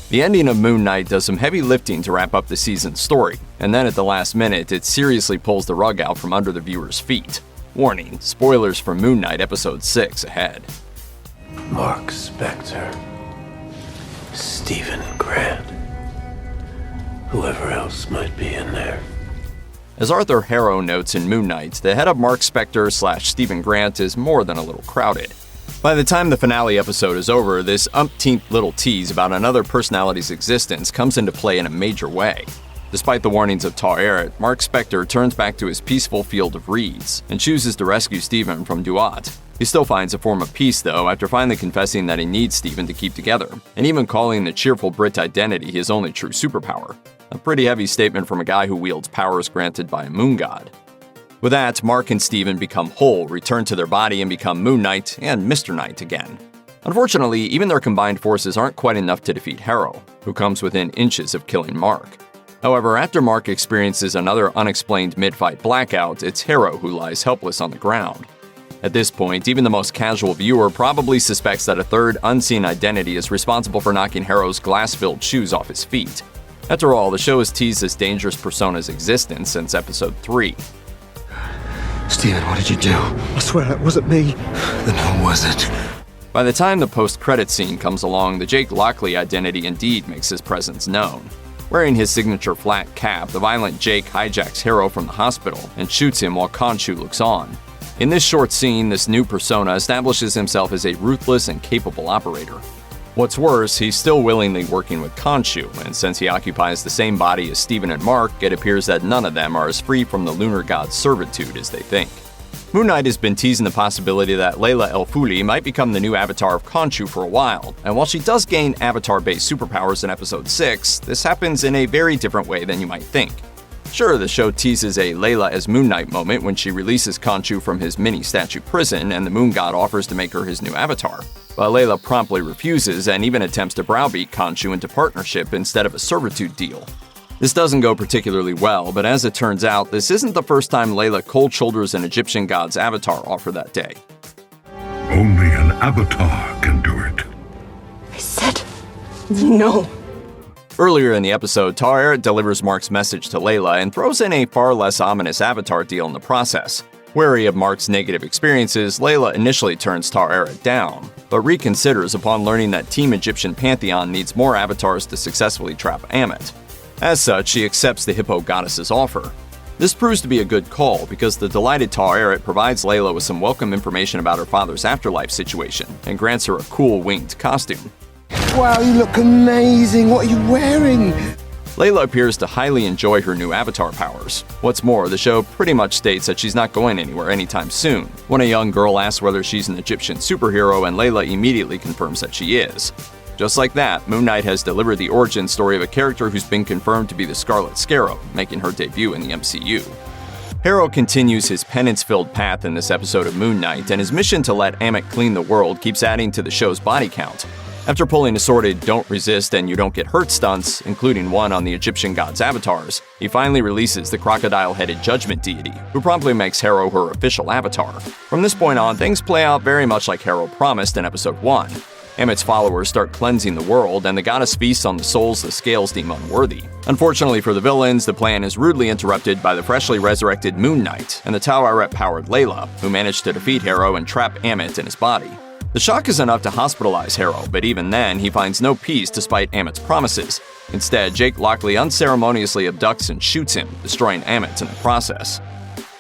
The ending of Moon Knight does some heavy lifting to wrap up the season's story, and then at the last minute, it seriously pulls the rug out from under the viewer's feet. Warning, spoilers for Moon Knight Episode 6 ahead. Marc Spector, Stephen Grant, whoever else might be in there. As Arthur Harrow notes in Moon Knight, the head of Marc Spector / Stephen Grant is more than a little crowded. By the time the finale episode is over, this umpteenth little tease about another personality's existence comes into play in a major way. Despite the warnings of Taweret, Marc Spector turns back to his peaceful field of reeds and chooses to rescue Stephen from Duat. He still finds a form of peace, though, after finally confessing that he needs Stephen to keep together, and even calling the cheerful Brit identity his only true superpower. A pretty heavy statement from a guy who wields powers granted by a moon god. With that, Marc and Stephen become whole, return to their body, and become Moon Knight and Mr. Knight again. Unfortunately, even their combined forces aren't quite enough to defeat Harrow, who comes within inches of killing Marc. However, after Marc experiences another unexplained mid-fight blackout, it's Harrow who lies helpless on the ground. At this point, even the most casual viewer probably suspects that a third unseen identity is responsible for knocking Harrow's glass-filled shoes off his feet. After all, the show has teased this dangerous persona's existence since Episode 3. Steven, what did you do? I swear it wasn't me. Then who was it? By the time the post-credit scene comes along, the Jake Lockley identity indeed makes his presence known. Wearing his signature flat cap, the violent Jake hijacks Harrow from the hospital and shoots him while Khonshu looks on. In this short scene, this new persona establishes himself as a ruthless and capable operator. What's worse, he's still willingly working with Khonshu, and since he occupies the same body as Stephen and Marc, it appears that none of them are as free from the lunar god's servitude as they think. Moon Knight has been teasing the possibility that Layla El Fuli might become the new avatar of Khonshu for a while, and while she does gain avatar-based superpowers in Episode 6, this happens in a very different way than you might think. Sure, the show teases a Layla as Moon Knight moment when she releases Khonshu from his mini-statue prison and the moon god offers to make her his new avatar. But Layla promptly refuses and even attempts to browbeat Khonshu into partnership instead of a servitude deal. This doesn't go particularly well, but as it turns out, this isn't the first time Layla cold shoulders an Egyptian god's avatar offer that day. Only an avatar can do it. I said no. Earlier in the episode, Taweret delivers Marc's message to Layla and throws in a far less ominous avatar deal in the process. Wary of Marc's negative experiences, Layla initially turns Taweret down, but reconsiders upon learning that Team Egyptian Pantheon needs more avatars to successfully trap Ammit. As such, she accepts the Hippo Goddess's offer. This proves to be a good call because the delighted Taweret provides Layla with some welcome information about her father's afterlife situation and grants her a cool winged costume. Wow, you look amazing. What are you wearing? Layla appears to highly enjoy her new avatar powers. What's more, the show pretty much states that she's not going anywhere anytime soon. When a young girl asks whether she's an Egyptian superhero, and Layla immediately confirms that she is. Just like that, Moon Knight has delivered the origin story of a character who's been confirmed to be the Scarlet Scarab, making her debut in the MCU. Harrow continues his penance-filled path in this episode of Moon Knight, and his mission to let Ammit clean the world keeps adding to the show's body count. After pulling assorted don't resist and you don't get hurt stunts, including one on the Egyptian god's avatars, he finally releases the crocodile-headed judgment deity, who promptly makes Harrow her official avatar. From this point on, things play out very much like Harrow promised in Episode 1. Ammit's followers start cleansing the world, and the goddess feasts on the souls the scales deem unworthy. Unfortunately for the villains, the plan is rudely interrupted by the freshly resurrected Moon Knight and the Taweret-powered Layla, who manage to defeat Harrow and trap Ammit in his body. The shock is enough to hospitalize Harrow, but even then, he finds no peace despite Ammit's promises. Instead, Jake Lockley unceremoniously abducts and shoots him, destroying Ammit in the process.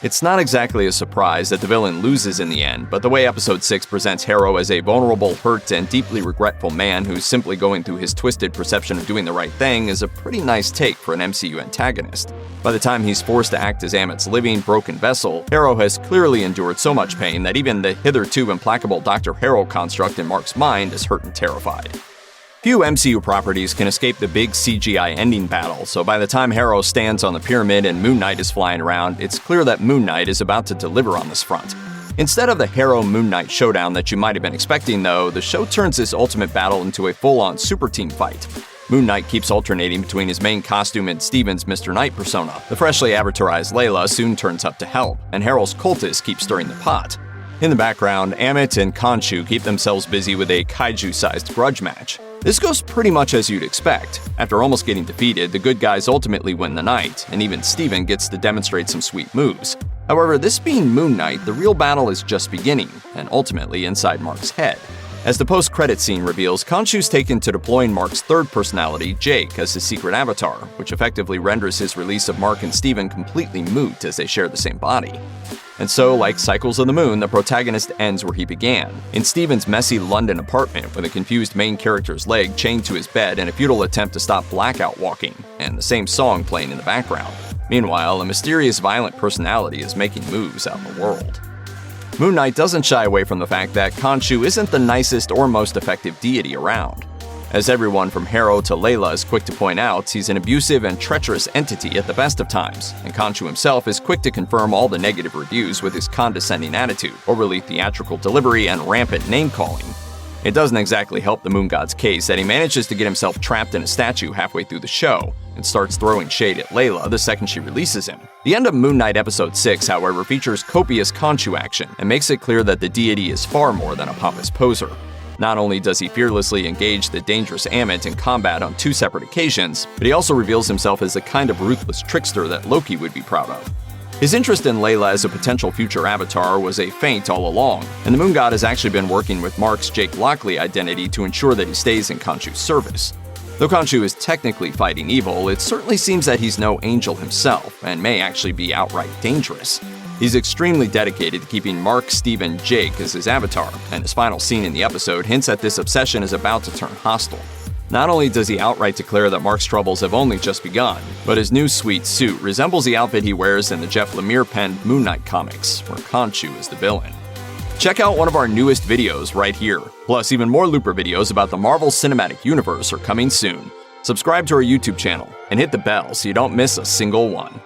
It's not exactly a surprise that the villain loses in the end, but the way Episode 6 presents Harrow as a vulnerable, hurt, and deeply regretful man who's simply going through his twisted perception of doing the right thing is a pretty nice take for an MCU antagonist. By the time he's forced to act as Ammit's living, broken vessel, Harrow has clearly endured so much pain that even the hitherto implacable Dr. Harrow construct in Marc's mind is hurt and terrified. Few MCU properties can escape the big CGI ending battle, so by the time Harrow stands on the pyramid and Moon Knight is flying around, it's clear that Moon Knight is about to deliver on this front. Instead of the Harrow-Moon Knight showdown that you might have been expecting, though, the show turns this ultimate battle into a full-on super team fight. Moon Knight keeps alternating between his main costume and Stephen's Mr. Knight persona. The freshly avatarized Layla soon turns up to help, and Harrow's cultists keep stirring the pot. In the background, Ammit and Khonshu keep themselves busy with a kaiju-sized grudge match. This goes pretty much as you'd expect. After almost getting defeated, the good guys ultimately win the night, and even Steven gets to demonstrate some sweet moves. However, this being Moon Knight, the real battle is just beginning, and ultimately inside Marc's head. As the post-credit scene reveals, Khonshu's taken to deploying Marc's third personality, Jake, as his secret avatar, which effectively renders his release of Marc and Steven completely moot as they share the same body. And so, like Cycles of the Moon, the protagonist ends where he began, in Steven's messy London apartment with a confused main character's leg chained to his bed in a futile attempt to stop blackout walking, and the same song playing in the background. Meanwhile, a mysterious violent personality is making moves out in the world. Moon Knight doesn't shy away from the fact that Khonshu isn't the nicest or most effective deity around. As everyone from Harrow to Layla is quick to point out, he's an abusive and treacherous entity at the best of times, and Khonshu himself is quick to confirm all the negative reviews with his condescending attitude, overly theatrical delivery, and rampant name-calling. It doesn't exactly help the Moon God's case that he manages to get himself trapped in a statue halfway through the show, and starts throwing shade at Layla the second she releases him. The end of Moon Knight Episode 6, however, features copious Khonshu action, and makes it clear that the deity is far more than a pompous poser. Not only does he fearlessly engage the dangerous Ammit in combat on 2 separate occasions, but he also reveals himself as the kind of ruthless trickster that Loki would be proud of. His interest in Layla as a potential future avatar was a feint all along, and the Moon God has actually been working with Marc's Jake Lockley identity to ensure that he stays in Khonshu's service. Though Khonshu is technically fighting evil, it certainly seems that he's no angel himself, and may actually be outright dangerous. He's extremely dedicated to keeping Marc, Steven, Jake as his avatar, and his final scene in the episode hints that this obsession is about to turn hostile. Not only does he outright declare that Marc's troubles have only just begun, but his new sweet suit resembles the outfit he wears in the Jeff Lemire-penned Moon Knight comics, where Khonshu is the villain. Check out one of our newest videos right here. Plus, even more Looper videos about the Marvel Cinematic Universe are coming soon. Subscribe to our YouTube channel, and hit the bell so you don't miss a single one.